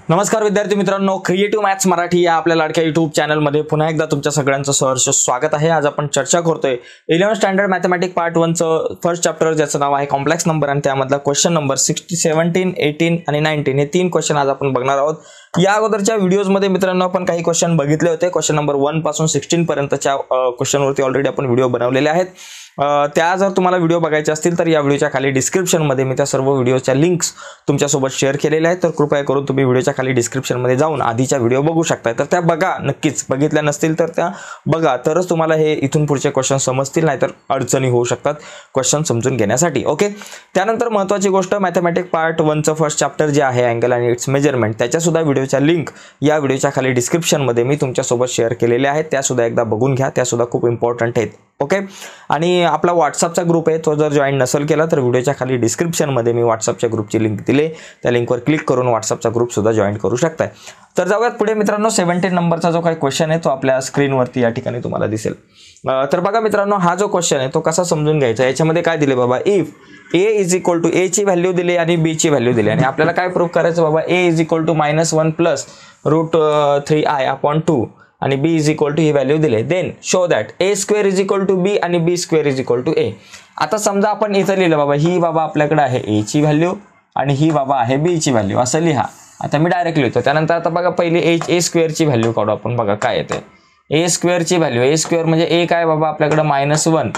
नमस्कार विद्यार्थी मित्रांनो, क्रिएटिव्ह मॅथ्स मराठी या आपल्या लाडक्या YouTube चॅनलमध्ये पुन्हा एकदा तुमच्या सगळ्यांचं सहर्ष स्वागत आहे। आज आपण चर्चा करतोय 11th स्टँडर्ड मॅथमॅटिक्स पार्ट 1 चं फर्स्ट चॅप्टर ज्याचं नाव आहे कॉम्प्लेक्स नंबर आणि त्यामधला क्वेश्चन नंबर 17, 18 आणि 19 हे तीन क्वेश्चन आज आपण बघणार आहोत। या अगोदरच्या व्हिडिओज मध्ये मित्रांनो आपण काही क्वेश्चन बघितले होते। क्वेश्चन नंबर 1 पासून 16 पर्यंतच्या क्वेश्चन वरती ऑलरेडी आपण व्हिडिओ बनवलेले आहेत। त्या जर तुम्हाला व्हिडिओ बघायचे असतील तर या व्हिडिओच्या खाली डिस्क्रिप्शन मध्ये मी त्या सर्व व्हिडिओच्या लिंक्स तुमच्या सोबत शेअर केलेल्या आहेत, तर कृपया करून तुम्ही व्हिडिओच्या खाली डिस्क्रिप्शन मध्ये जाऊन आधीच्या व्हिडिओ बघू शकता। तर त्या बघा, नक्कीच बघितल्या नसतील तर त्या बघा, तरच तुम्हाला हे इथून पुढचे क्वेश्चन समजतील, नाहीतर अडचणी होऊ शकतात क्वेश्चन समजून घेण्यासाठी। ओके, त्यानंतर महत्त्वाची गोष्ट, मॅथमॅटिक्स पार्ट 1 चं फर्स्ट चॅप्टर जे आहे अँगल आणि इट्स मेजरमेंट, त्याच्या सुद्धा व्हिडिओच्या लिंक या व्हिडिओच्या खाली डिस्क्रिप्शन मध्ये मी तुमच्या सोबत शेअर केलेले आहेत, त्या सुद्धा एकदा बघून घ्या, त्या सुद्धा खूप इम्पॉर्टंट आहेत। ओके, आणि आपला व्हॉट्सअपचा ग्रुप आहे, तो जर जॉईन नसेल केला तर व्हिडिओच्या खाली डिस्क्रिप्शन मध्ये मी व्हॉट्सअपच्या ग्रुपची लिंक दिली, त्या लिंकवर क्लिक करून व्हॉट्सअपचा ग्रुप सुद्धा जॉईन करू शकताय। तर जाऊयात पुढे मित्रांनो, 17 नंबरचा जो काही क्वेश्चन आहे तो आपल्या स्क्रीनवरती या ठिकाणी तुम्हाला दिसेल। तर बघा मित्रांनो, हा जो क्वेश्चन आहे तो कसा समजून घ्यायचा, याच्यामध्ये काय दिले बाबा, if a is equal to a ची व्हॅल्यू दिली आणि b ची व्हॅल्यू दिली आणि आपल्याला काय प्रूव्ह करायचं बाबा, a is equal to -1 plus √3i upon 2 आणि b इज इक्वल टू ही व्हॅल्यू दिले, then show that a square is equal to b आणि b square is equal to a। आता समजा आपण इथं लिहिलं बाबा, ही बाबा आपल्याकडे आहे a ची व्हॅल्यू आणि ही बाबा आहे b ची व्हॅल्यू, असं लिहा। आता मी डायरेक्ट लिहितो, त्यानंतर आता बघा पहिली a स्क्वेअर ची व्हॅल्यू काढू आपण, बघा काय येते a स्क्वेअर ची व्हॅल्यू, a स्क्वेअर म्हणजे a काय बाबा आपल्याकडे -1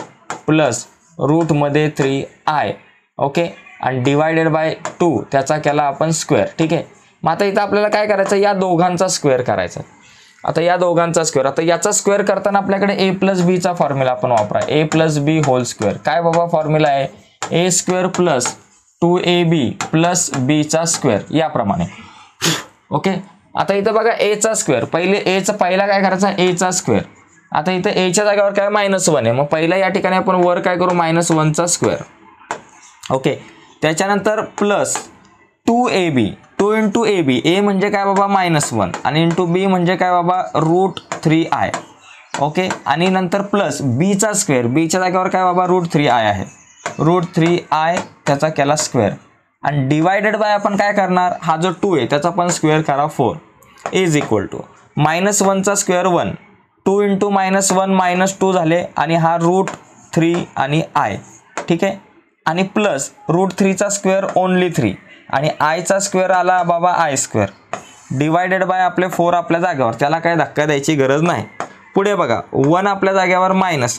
प्लस रूट मध्ये 3i, ओके, आणि डिवायडेड बाय 2 त्याचा केला आपण स्क्वेअर, ठीक आहे। मग आता इथं आपल्याला काय करायचं, या दोघांचा स्क्वेअर करायचा। आता या दोघांचा स्क्वेअर, आता याचा स्क्वेअर करताना आपल्याकडे a प्लस b चा फॉर्म्युला आपण वापरा, a plus b whole square, काय बाबा फॉर्म्युला आहे, a square plus 2ab plus b चा स्क्वेअर, याप्रमाणे। ओके, आता इथं बघा a चा स्क्वेअर, पहिले a चा पहिला काय करायचा, a चा स्क्वेअर। आता इथं a च्या जागेवर काय -1 आहे, मग पहिला या ठिकाणी आपण वर काय करू, -1 चा स्क्वेअर, ओके, त्याच्यानंतर plus 2ab, 2 into ab, a म्हणजे काय बाबा -1 आणि इंटू b म्हणजे काय बाबा √3i, ओके, आणि नंतर प्लस b चा स्क्वेअर, b च्या जागेवर काय बाबा √3i आहे, √3i त्याचा केला स्क्वेअर आणि डिवायडेड बाय आपण काय करणार, हा जो 2 आहे त्याचा पण स्क्वेअर करा 4 इज इक्वल टू -1 चा स्क्वेअर 1, 2 इंटू -1 -2 झाले आणि हा √3 आणि i, ठीक आहे, आणि प्लस √3 चा स्क्वेअर ओनली 3 आणि i चा स्क्वेअर आला बाबा i स्क्वेअर डिवायडेड बाय आपले 4 आपल्या जागेवर, त्याला काय धक्का द्यायची गरज नाही। पुढे बघा 1 आपल्या जागेवर मायनस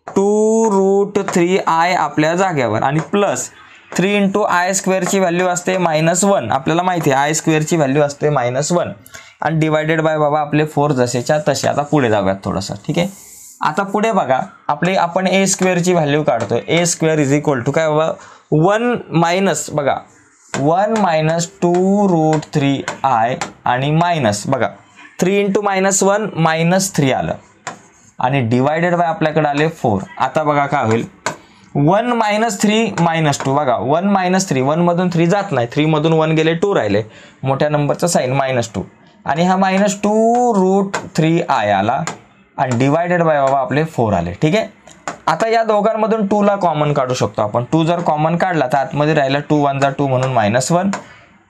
2√3i आपल्या जागेवर आणि प्लस 3 इंटू i स्क्वेअरची व्हॅल्यू असते -1, आपल्याला माहिती आहे i स्क्वेअरची व्हॅल्यू असते -1 आणि डिवायडेड बाय बाबा आपले 4 जसेच्या तसे। आता पुढे जाऊयात थोडंसं, ठीक आहे। आता पुढे बघा आपण a स्क्वेअरची व्हॅल्यू काढतोय, a square is equal to काय बाबा 1 मायनस बघा 1 मायनस 2√3i आणि मायनस बघा 3 इंटू -1 -3 आलं आणि डिवायडेड बाय आपल्याकडे आले 4। आता बघा काय होईल, 1 - 3 - 2, बघा 1 - 3, 1 मधून 3 जात नाही, 3 मधून 1 गेले 2 राहिले, मोठ्या नंबरचा साइन -2 आणि हा -2√3i आला आणि डिवायडेड बाय बाबा आपले 4 आले, ठीक आहे। आता या दोघांमधून 2 ला कॉमन काढू शकतो आपण, 2 जर कॉमन काढला तर आतमध्ये राहिला 2 1 2 म्हणून -1,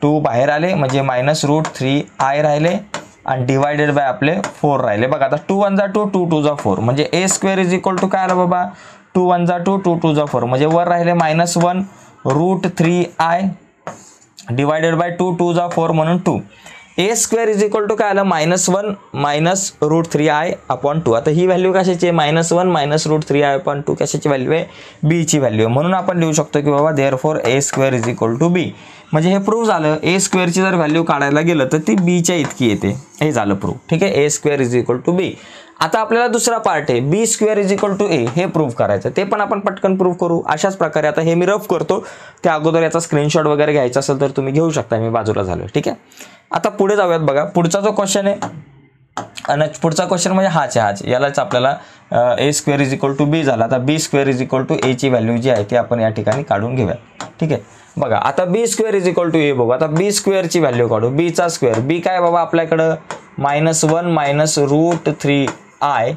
2 बाहेर आले म्हणजे -√3i राहिले आणि डिवायडेड बाय आपले 4 राहिले। बघा आता 2 1 2 2 2 4 म्हणजे a square is equal to काय आला बाबा 2 1 2 2 2 4 म्हणजे वर राहिले -1 √3i डिवायडेड बाय 2 2 4 म्हणून 2, a square is equal to काय आलं -1 √3i अपॉन 2। आता ही व्हॅल्यू कशाची आहे, -1 √3i अपॉन 2 कशाची व्हॅल्यू आहे, b ची व्हॅल्यू आहे, म्हणून आपण लिहू शकतो की बाबा therefore a square is equal to b, म्हणजे हे प्रूव्ह झालं, a स्क्वेअरची जर व्हॅल्यू काढायला गेलं तर ती b च्या इतकी येते, हे झालं प्रूव्ह, ठीक आहे, a square is equal to b। आता आपल्याला दुसरा पार्ट आहे b square is equal to a, हे प्रूव्ह करायचं, ते पण आपण पटकन प्रूव्ह करू अशाच प्रकारे। आता हे मी रफ करतो, त्या अगोदर याचा स्क्रीनशॉट वगैरे घ्यायचा असेल तर तुम्ही घेऊ शकता, मी बाजूला झालो, ठीक आहे। आता पुढे जाऊयात, बघा पुढचा जो क्वेश्चन आहे आणि पुढचा क्वेश्चन म्हणजे हाच यालाच आपल्याला a square is equal to b झाला। आता b square is equal to a ची व्हॅल्यू जी आहे ती आपण या ठिकाणी काढून घेऊया, ठीक आहे। बघा आता b square is equal to a बघू, आता b स्क्वेअरची व्हॅल्यू काढू, b चा स्क्वेअर, b काय बाबा आपल्याकडं -1 √3i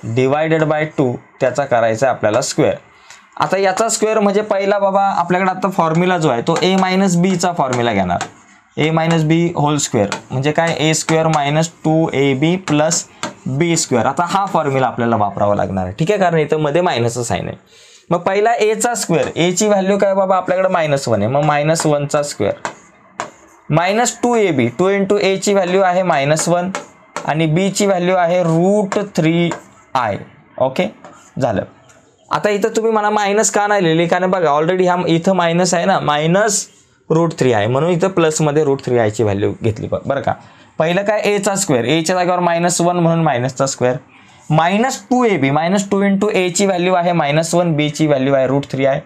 डिवायडेड बाय 2 त्याचा करायचा आपल्याला स्क्वेअर। आता याचा स्क्वेअर म्हणजे पहिला बाबा आपल्याकडे आता फॉर्म्युला जो आहे तो a - b चा फॉर्म्युला घेणार, ए मायनस बी होल स्क्वेअर म्हणजे काय ए स्क्वेअर मायनस 2ab प्लस बी स्क्वेअर. आता हा फॉर्म्युला आपल्याला वापरावा लागणार आहे, ठीक आहे, कारण इथं मध्ये मायनसचं साईन आहे. मग पहिला एचा स्क्वेअर, एची व्हॅल्यू काय बाबा आपल्याकडे -1 आहे, मग -1चा स्क्वेअर मायनस 2ab, 2 इंटू एची व्हॅल्यू आहे -1 आणि बीची व्हॅल्यू आहे √3i. ओके झालं. आता इथं तुम्ही मला मायनस का नाही लिहिली, कारण बघा ऑलरेडी हा इथं मायनस आहे ना, -√3 आहे म्हणून इथं प्लसमध्ये √3i ची व्हॅल्यू घेतली बरं का. पहिलं काय एचा स्क्वेअर, एच्या जागेवर -1 म्हणून मायनसचा स्क्वेअर, -2ab, -2 इंटू एची व्हॅल्यू आहे -1, बीची व्हॅल्यू आहे √3i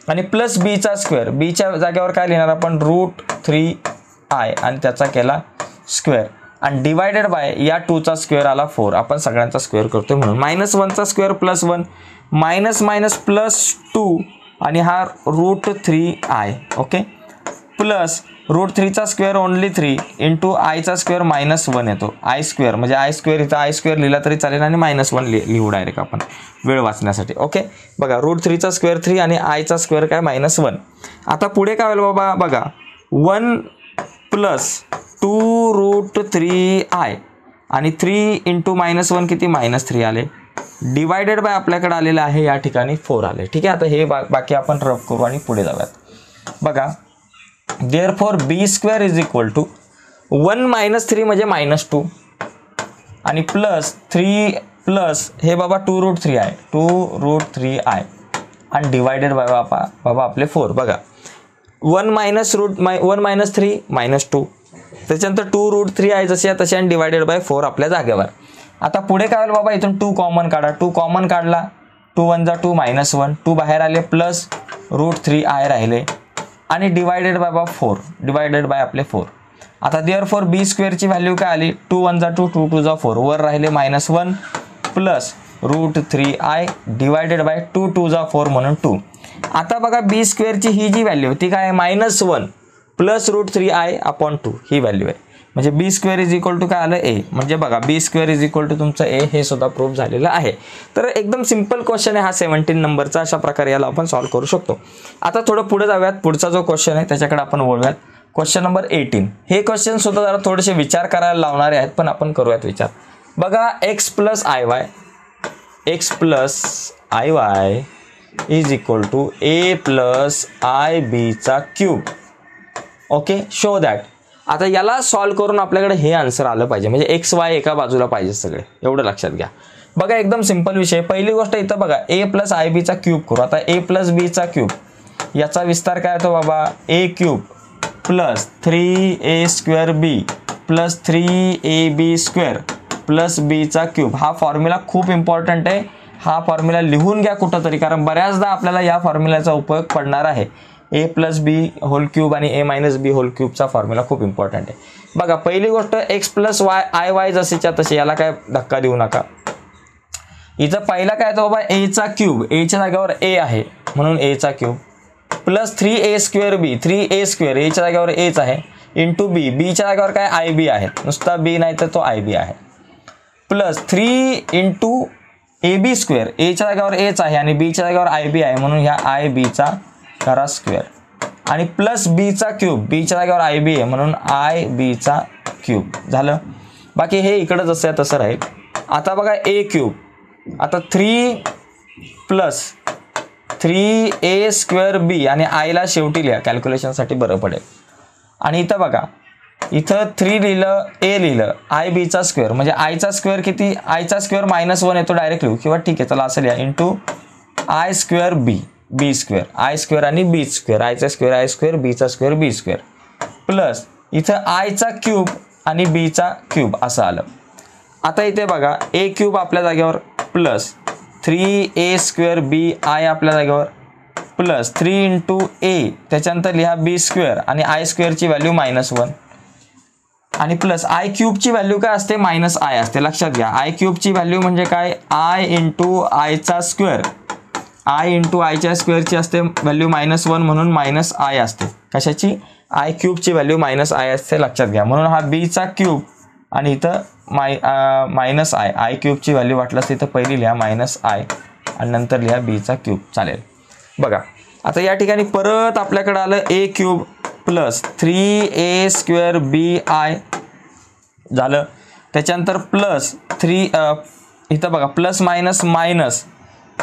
आणि प्लस बीचा स्क्वेअर, बीच्या जागेवर काय लिहिणार आपण √3i आणि त्याचा केला स्क्वेअर आणि डिवायडेड बाय या 2चा स्क्वेअर आला 4. आपण सगळ्यांचा स्क्वेअर करतोय म्हणून -1चा स्क्वेअर +1 मायनस मायनस +2 आणि हा √3i. ओके प्लस √3चा स्क्वेअर ओनली 3 इंटू आयचा स्क्वेअर -1 येतो, आय स्क्वेअर म्हणजे आय स्क्वेअर, इथं आय स्क्वेअर लिहिला तरी चालेल आणि -1 लिहू डायरेक्ट आपण वेळ वाचण्यासाठी. ओके बघा √3चा स्क्वेअर 3 आणि आयचा स्क्वेअर काय -1. आता पुढे काय होईल बाबा बघा 1 + 2√3i आणि 3 इंटू -1 किती -3 आले, डिवायडेड बाय आपल्याकडे आलेलं आहे या ठिकाणी 4 आले. ठीक आहे, आता हे बाकी आपण रफ करू आणि पुढे जाऊयात. बघा therefore B square is equal to 1 - 3 म्हणजे -2 आणि प्लस 3 प्लस हे बाबा 2√3i आणि डिवायडेड बाय बाबा आपले 4. बघा 1 - 3 -2 त्याच्यानंतर 2√3i जसे आहे तसे आणि डिवायडेड बाय 4 आपल्या जागेवर. आता पुढे काय होईल बाबा इथून 2 कॉमन काढा, 2 कॉमन काढला 2 × 1 = 2 -1, 2 बाहेर आले प्लस √3i राहिले आणि डिवायडेड बाय 4, डिवायडेड बाय आपले 4. आता देअरफॉर बी स्क्वेअरची व्हॅल्यू काय आली 2 × 1 = 2, 2 × 2 = 4, वर राहिले -1 प्लस √3i डिवायडेड बाय 2 × 2 = 4 म्हणून 2. आता बघा बी स्क्वेअरची ही जी व्हॅल्यू ती काय आहे -1 प्लस √3i/2 ही व्हॅल्यू आहे. म्हणजे बी स्क्वेअर इज इक्वल टू काय आलं ए, म्हणजे बघा बी स्क्वेअर इज इक्वल टू तुमचं ए, हे सुद्धा प्रूव्ह झालेलं आहे. तर एकदम सिंपल क्वेश्चन आहे हा 17 नंबरचा, अशा प्रकारे याला आपण सॉल्व्ह करू शकतो. आता थोडं पुढे जाऊयात, पुढचा जो क्वेश्चन आहे त्याच्याकडे आपण वळूयात. Question number 18. हे क्वेश्चन सुद्धा जरा थोडेसे विचार करायला लावणारे आहेत, पण आपण करूयात विचार. बघा x + iy is equal to a + ib3. Okay show that. आता याला सॉल्व्ह करून आपल्याकडे हे आन्सर आलं पाहिजे, म्हणजे एक्स वाय एका बाजूला पाहिजे सगळे, एवढं लक्षात घ्या. बघा एकदम सिंपल विषय. पहिली गोष्ट इथं बघा a + ib3 करू. आता a + b3 याचा विस्तार काय होतो बाबा a³ + 3a² + 3ab² + b3. हा फॉर्म्युला खूप इम्पॉर्टंट आहे. हा फॉर्म्युला लिहून घ्या कुठंतरी, कारण बऱ्याचदा आपल्याला या फॉर्म्युल्याचा उपयोग पडणार आहे. a + b³ आणि a - b³ फॉर्म्युला खूप इम्पॉर्टंट आहे. बघा पहिली गोष्ट x + iy जसेच्या तसे, याला काय धक्का देऊ नका. इथं पहिला काय तो बाबा a3, a च्या जागेवर a आहे म्हणून a3 plus 3a²b, 3a², a च्या जागेवर aच आहे इंटू b, b च्या जागेवर काय ib आहे, नुसता b नाही तर तो ib आहे, प्लस 3 इंटू ab², a च्या जागेवर aच आहे आणि b च्या जागेवर ib आहे म्हणून ह्या ibचा करा स्क्वेअर आणि प्लस b3, b च्या जागेवर ib आहे म्हणून ib3 झालं. बाकी हे इकडं जसं आहे तसं राहील. आता बघा a³, आता 3 + 3a²b आणि आयला शेवटी लिहा, कॅल्क्युलेशनसाठी बरं पडेल. आणि इथं बघा इथं 3 लिहिलं, a लिहिलं, ibचा स्क्वेअर म्हणजे आयचा स्क्वेअर किती, आयचा स्क्वेअर -1 येतो डायरेक्ट लिहू, किंवा ठीक आहे चला असं लिहा इंटू i²b, b², i² आणि b², आयचा स्क्वेअर i², बीचा स्क्वेअर b² प्लस इथं i3 आणि b3 असं आलं. आता इथे बघा a³ आपल्या जागेवर प्लस 3a²b i आपल्या जागेवर प्लस 3 इंटू a, त्याच्यानंतर लिहा b² आणि i² ची व्हॅल्यू -1 आणि प्लस i³ ची व्हॅल्यू काय असते -i असते. लक्षात घ्या i³ ची व्हॅल्यू म्हणजे काय i इंटू आयचा स्क्वेअर, i इंटू आयच्या स्क्वेअरची असते व्हॅल्यू -1 म्हणून -i असते. कशाची, i³ ची व्हॅल्यू -i असते लक्षात घ्या. म्हणून हा b3 आणि इथं -i ची व्हॅल्यू वाटल्यास इथं पहिली लिहा -i आणि नंतर लिहा b3 चालेल. बघा आता या ठिकाणी परत आपल्याकडे आलं a³ प्लस 3a² bi झालं. त्याच्यानंतर प्लस 3 इथं बघा प्लस मायनस मायनस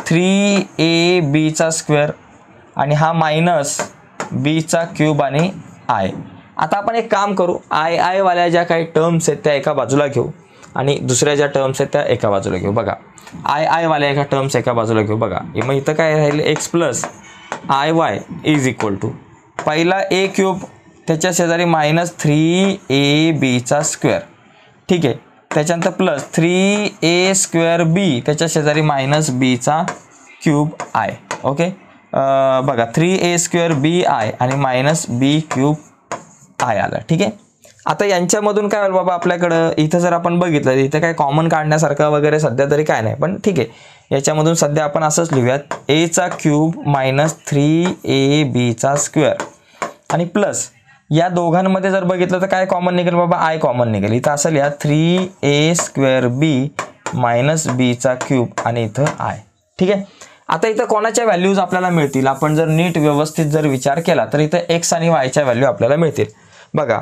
3ab² आणि हा मायनस b³ आणि i. आता आपण एक काम करू, i वाल्या ज्या काही टर्म्स आहेत त्या एका बाजूला घेऊ आणि दुसऱ्या ज्या टर्म्स आहेत त्या एका बाजूला घेऊ. बघा i वाल्या एका टर्म्स एका बाजूला घेऊ. बघा मग इथं काय राहील x plus iy is equal to पहिला a³ त्याच्या शेजारी मायनस 3ab². ठीक आहे. त्याच्यानंतर प्लस 3a²b त्याच्या शेजारी मायनस b³ i. ओके. बघा 3a²bi आणि मायनस b³ i आलं. ठीक आहे. आता यांच्यामधून काय होईल बाबा आपल्याकडं इथं जर आपण बघितलं इथं काय कॉमन काढण्यासारखं वगैरे सध्या तरी काय नाही, पण ठीक आहे याच्यामधून सध्या आपण असंच लिहूयात a³ मायनस 3ab² आणि प्लस या दोघांमध्ये जर बघितलं तर काय कॉमन निघेल बाबा i कॉमन निघेल. इथं असं लिहा 3a²b मायनस b³ आणि इथं i. ठीक आहे. आता इथं कोणाच्या व्हॅल्यूज आपल्याला मिळतील आपण जर नीट व्यवस्थित जर विचार केला तर इथं x आणि y च्या व्हॅल्यू आपल्याला मिळतील. बघा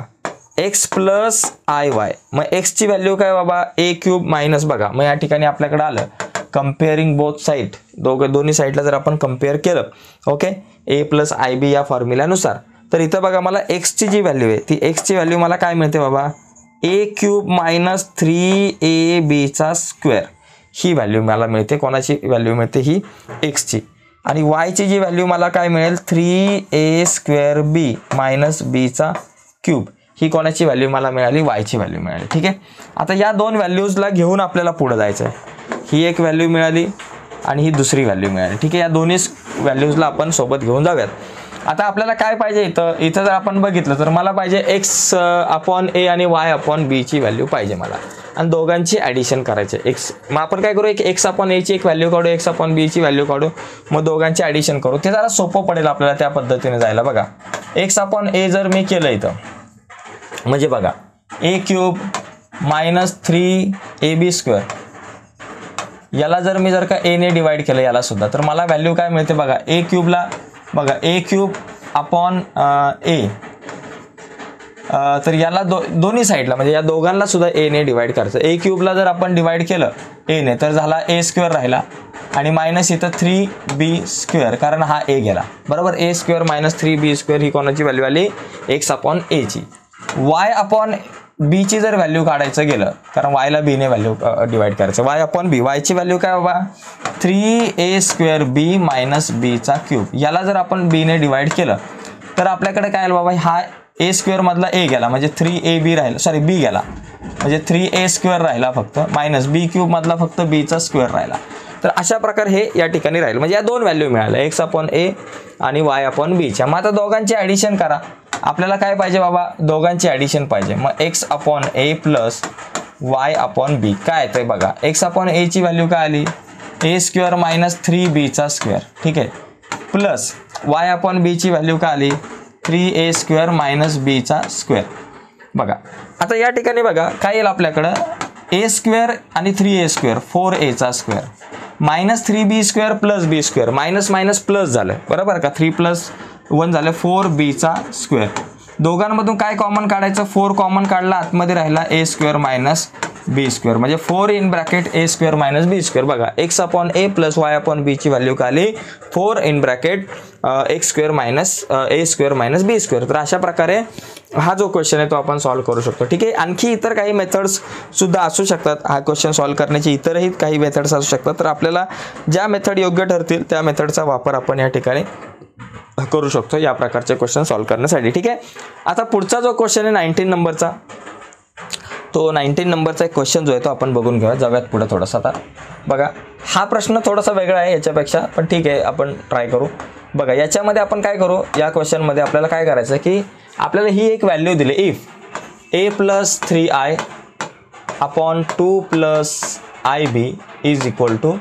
x प्लस iy मग x ची व्हॅल्यू काय बाबा a³ मायनस बघा मग या ठिकाणी आपल्याकडे आलं कम्पेअरिंग बोथ साईड दोन्ही साईडला जर आपण कम्पेअर केलं ओके a प्लस ib या फॉर्म्युल्यानुसार तर इथं बघा मला x ची जी व्हॅल्यू आहे ती x ची व्हॅल्यू मला काय मिळते बाबा a³ मायनस 3ab² ही व्हॅल्यू मला मिळते. कोणाची व्हॅल्यू मिळते ही x ची. आणि y ची जी व्हॅल्यू मला काय मिळेल 3a²b मायनस b³ ही कोणाची व्हॅल्यू मला मिळाली y ची व्हॅल्यू मिळाली. ठीक आहे. आता या दोन व्हॅल्यूजला घेऊन आपल्याला पुढे जायचं आहे. ही एक व्हॅल्यू मिळाली आणि ही दुसरी व्हॅल्यू मिळाली. ठीक आहे. या दोन्ही व्हॅल्यूजला आपण सोबत घेऊन जाऊयात. आता आपल्याला काय पाहिजे इथं जर आपण बघितलं तर मला पाहिजे x/a आणि y/b ची व्हॅल्यू पाहिजे मला आणि दोघांची ॲडिशन करायचे x. मग आपण काय करू एक x/a ची एक व्हॅल्यू काढू x/b ची व्हॅल्यू काढू मग दोघांची ॲडिशन करू. ते जरा सोपं पडेल आपल्याला त्या पद्धतीने जायला. बघा x/a जर मी केलं इथं म्हणजे बघा a³ मायनस 3ab² याला जर मी का a ने डिवाइड केलं याला सुद्धा तर मला व्हॅल्यू काय मिळते बघा a³ ला बघा a³ अपॉन a तर याला दोन्ही साईडला म्हणजे या दोघांना सुद्धा a ने डिवाइड करायचं. a³ ला जर आपण डिवाइड केलं a ने तर झाला a² राहिला आणि मायनस इथं 3b² कारण हा a गेला बरोबर. a² मायनस 3b² ही कोणाची व्हॅल्यू आली x/a ची. y/b ची जर व्हॅल्यू काढायचं गेलं कारण y ला b ने व्हॅल्यू डिवाइड करायचं y/b y ची व्हॅल्यू काय बाबा 3a²b मायनस b³. याला जर आपण b ने डिवाइड केलं तर आपल्याकडे काय आलं बाबा हा a² मधला a गेला म्हणजे 3ab राहिला सॉरी b गेला म्हणजे 3a² राहिला फक्त मायनस b³ मधला फक्त b² राहिला. तर अशा प्रकारे हे या ठिकाणी राहील म्हणजे या दोन व्हॅल्यू मिळाल्या x/a आणि y/b च्या. मग आता दोघांची ॲडिशन करा. आपल्याला काय पाहिजे बाबा दोघांची ॲडिशन पाहिजे. मग x/a प्लस y/b काय येतंय बघा x/a ची व्हॅल्यू काय आली a² मायनस 3b². ठीक आहे. प्लस y/b ची व्हॅल्यू काय आली 3a² मायनस b². बघा आता या ठिकाणी बघा काय येईल आपल्याकडं a² आणि 3a² 4a² minus 3b² plus b² minus minus plus झालं बरोबर का 3 + 1 झालं 4b². दोघांमधून काय कॉमन काढायचं 4 कॉमन काढला आतमध्ये राहिला a² मायनस b² म्हणजे 4 in bracket a² minus b². बघा x/a प्लस y/b ची व्हॅल्यू काय आली 4 in bracket x² minus a² minus b². तर अशा प्रकारे हा जो क्वेश्चन आहे तो आपण सॉल्व्ह करू शकतो. ठीक आहे. आणखी इतर काही मेथड्स सुद्धा असू शकतात. हा क्वेश्चन सॉल्व्ह करण्याची इतरही काही मेथड्स असू शकतात. तर आपल्याला ज्या मेथड योग्य ठरतील त्या मेथडचा वापर आपण या ठिकाणी करू शकतो या प्रकारचे क्वेश्चन सॉल्व्ह करण्यासाठी. ठीक आहे. आता पुढचा जो क्वेश्चन आहे 19 नंबरचा तो 19 नंबरचा एक क्वेश्चन जो आहे तो आपण बघून घेऊया. जाऊयात पुढे थोडासा. आता बघा हा प्रश्न थोडासा वेगळा आहे याच्यापेक्षा पण ठीक आहे आपण ट्राय करू. बघा याच्यामध्ये आपण काय करू या क्वेश्चनमध्ये आपल्याला काय करायचं की आपल्याला ही एक व्हॅल्यू दिली if a plus 3i upon 2 plus ib is equal to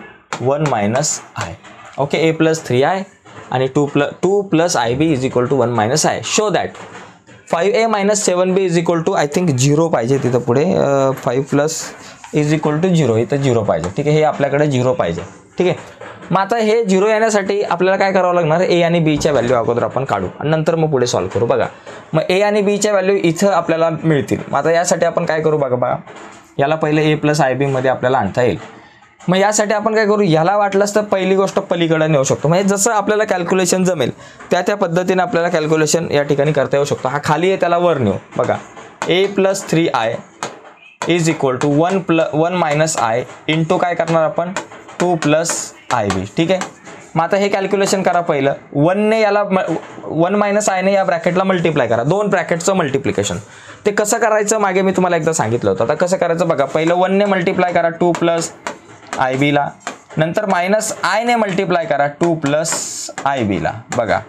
1 minus i. Okay a plus 3i आणि 2 plus ib is equal to 1 minus i. Show that 5a minus 7b is equal to I think 0 पाहिजे तिथं पुढे 5 plus is equal to 0 इथं 0 पाहिजे. ठीक आहे. हे आपल्याकडे 0 पाहिजे. ठीक आहे. मग आता हे 0 येण्यासाठी आपल्याला काय करावं लागणार, ए आणि बीच्या व्हॅल्यू अगोदर आपण काढू आणि नंतर मग पुढे सॉल्व्ह करू. बघा मग ए आणि बीच्या व्हॅल्यू इथं आपल्याला मिळतील. मग आता यासाठी आपण काय करू, बघा याला पहिले ए प्लस आय बी मध्ये आपल्याला आणता येईल. मग यासाठी आपण काय करू, ह्याला वाटलंच तर पहिली गोष्ट पलीकडे नेऊ शकतो. म्हणजे जसं आपल्याला कॅल्क्युलेशन जमेल त्या पद्धतीने आपल्याला कॅल्क्युलेशन या ठिकाणी करता येऊ शकतो. हा खाली आहे त्याला वर नेऊ. बघा a plus 3i is equal to 1 minus i into काय करणार आपण 2 प्लस आय बी. ठीक आहे. मग आता हे कॅल्क्युलेशन करा. पहिलं 1ने याला 1 मायनस आयने या ब्रॅकेटला मल्टिप्लाय करा. 2 ब्रॅकेटचं मल्टिप्लिकेशन ते कसं करायचं मागे मी तुम्हाला एकदा सांगितलं होतं. आता कसं करायचं बघा, पहिलं 1ने मल्टिप्लाय करा 2 प्लस आय बीला, नंतर मायनस आयने मल्टिप्लाय करा 2 प्लस आय बीला. बघा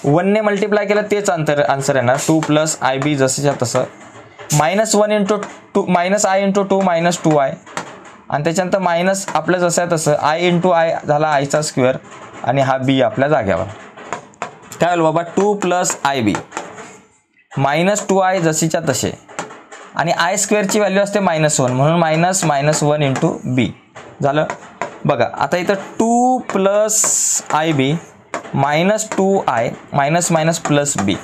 1ने मल्टिप्लाय केलं तेच आन्सर येणार 2 प्लस आय बी जसंच्या तसं. -1 into 2 minus i into 2 minus 2i आणि त्याच्यानंतर मायनस आपलं जसं आहे तसं आय इंटू आय झाला आयचा स्क्वेअर आणि हा बी आपल्या जाग्यावर. काय होईल बाबा 2 प्लस आय बी -2i जशीच्या तसे आणि आय स्क्वेअरची व्हॅल्यू असते -1 म्हणून -1 इंटू बी झालं. बघा आता इथं 2 plus i b -2i minus plus b.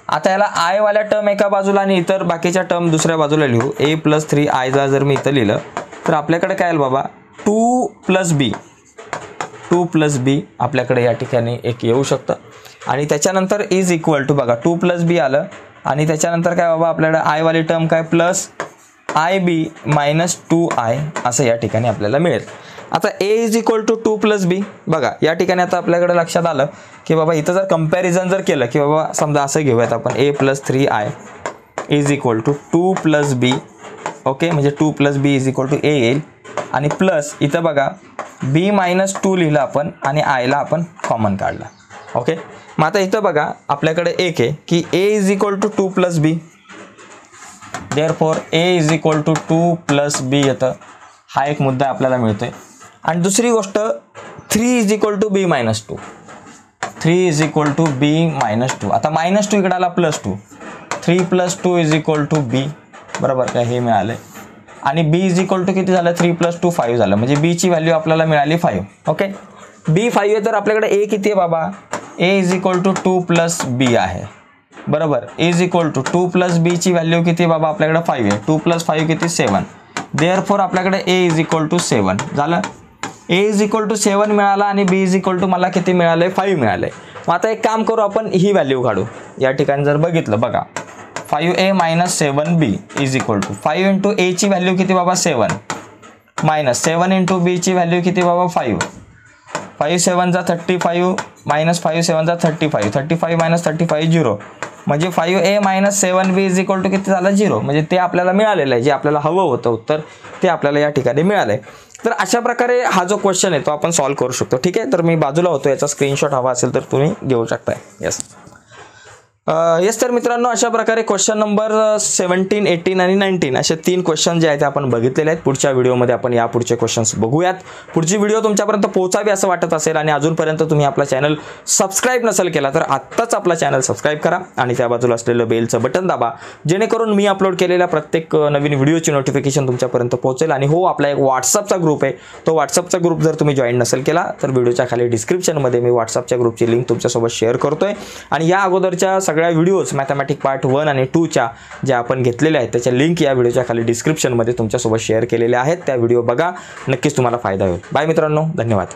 आता याला आय वाल्या टर्म एका बाजूला आणि इतर बाकीच्या टर्म दुसऱ्या बाजूला लिहू. ए प्लस 3i जर मी इथं लिहिलं तर आपल्याकडे काय येईल बाबा 2 प्लस बी आपल्याकडे या ठिकाणी एक येऊ शकतं. आणि त्याच्यानंतर इज इक्वल टू बघा 2 प्लस बी आलं आणि त्याच्यानंतर काय बाबा आपल्याकडे आय वाली टर्म काय प्लस आय बी -2i असं या ठिकाणी आपल्याला मिळेल. आता ए इज इक्वल टू 2 प्लस बी. बघा या ठिकाणी आता आपल्याकडे लक्षात आलं की बाबा इथं जर कंपॅरिझन जर केलं की बाबा समजा असं घेऊयात आपण a plus 3i is equal to 2 plus b. Okay, म्हणजे 2 plus b is equal to a येईल आणि प्लस इथं बघा बी -2 लिहिलं आपण आणि आयला आपण कॉमन काढला. ओके, मग आता इथं बघा आपल्याकडे एक आहे की a is equal to 2 plus b. Therefore a is equal to 2 plus b येतं. हा एक मुद्दा आपल्याला मिळतोय. आणि दुसरी गोष्ट 3 is equal to b -2. 3 is equal to b -2. आता -2 इकडे आला +2. 3 + 2 इज इक्वल टू बी. बरोबर काय, हे मिळालं. आणि बी इज इक्वल टू किती झालं 3 + 2 5 झालं. म्हणजे बीची व्हॅल्यू आपल्याला मिळाली 5. ओके, बी 5 आहे तर आपल्याकडे ए किती आहे बाबा, ए इज इक्वल टू 2 प्लस बी आहे. बरोबर, इज इक्वल टू 2 प्लस बीची व्हॅल्यू किती बाबा आपल्याकडे 5 आहे. 2 + 5 किती 7. देअरफॉर आपल्याकडे ए इज इक्वल टू 7 झालं. ए इज इक्वल टू 7 मिळाला आणि बी इज इक्वल टू मला किती मिळाले 5 मिळाले. मग आता एक काम करू, आपण ही व्हॅल्यू काढू. या ठिकाणी जर बघितलं बघा 5a - 7b is equal to 5 into एची व्हॅल्यू किती बाबा 7 -7 इंटू बीची व्हॅल्यू किती बाबा 5. 5 7 जा 35 -5 7 जा 35. 35 - 35 0. म्हणजे 5a - 7b is equal to किती झालं 0. म्हणजे ते आपल्याला मिळालेलं आहे, जे आपल्याला हवं होतं उत्तर ते आपल्याला या ठिकाणी मिळालं आहे. तर अशा प्रकारे हा जो क्वेश्चन आहे तो आपण सॉल्व्ह करू शकतो. ठीक आहे, तर मी बाजूला होतो, याचा स्क्रीनशॉट हवा असेल तर तुम्ही घेऊ शकताय. येस तर मित्रांनो, अशा प्रकारे क्वेश्चन नंबर 17, 18 आणि 19 असे 3 क्वेश्चन जे आहेत ते आपण बघितलेले आहेत. पुढच्या व्हिडिओमध्ये आपण या पुढचे क्वेश्चन्स बघूयात. पुढची व्हिडिओ तुमच्यापर्यंत पोहोचावी असं वाटत असेल आणि अजूनपर्यंत तुम्ही आपला चॅनल सबस्क्राईब नसेल केला तर आत्ताच आपला चॅनल सबस्क्राईब करा आणि त्या बाजूला असलेलं बेलचं बटन दाबा, जेणेकरून मी अपलोड केलेल्या प्रत्येक नवीन व्हिडिओची नोटिफिकेशन तुमच्यापर्यंत पोहोचेल. आणि हो, आपला एक व्हॉट्सअपचा ग्रुप आहे. तो व्हॉट्सअपचा ग्रुप जर तुम्ही जॉईन नसेल केला तर व्हिडिओच्या खाली डिस्क्रिप्शनमध्ये मी व्हॉट्सअपच्या ग्रुपची लिंक तुमच्यासोबत शेअर करतोय. आणि या अगोदरच्या सगळ्या व्हिडिओज मॅथमॅटिक पार्ट 1 आणि 2च्या ज्या आपण घेतलेल्या आहेत त्याच्या लिंक या व्हिडिओच्या खाली डिस्क्रिप्शनमध्ये तुमच्यासोबत शेअर केलेल्या आहेत. त्या व्हिडिओ बघा, नक्कीच तुम्हाला फायदा होईल. बाय मित्रांनो, धन्यवाद.